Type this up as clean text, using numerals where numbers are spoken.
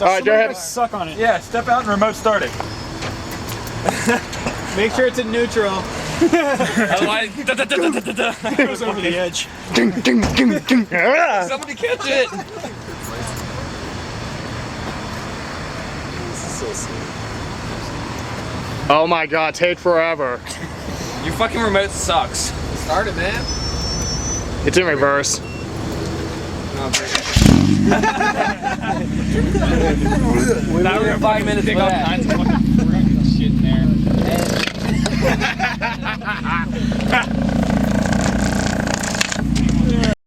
Alright, go ahead. Suck on it. Yeah, step out and remote start it. Make sure it's in neutral. Otherwise, It goes over the edge. somebody catch it. Oh my god, take forever. Your fucking remote sucks. Start it, man. It's in reverse. Now we're 5 minutes for that. Kinds of fucking fruit and shit in there.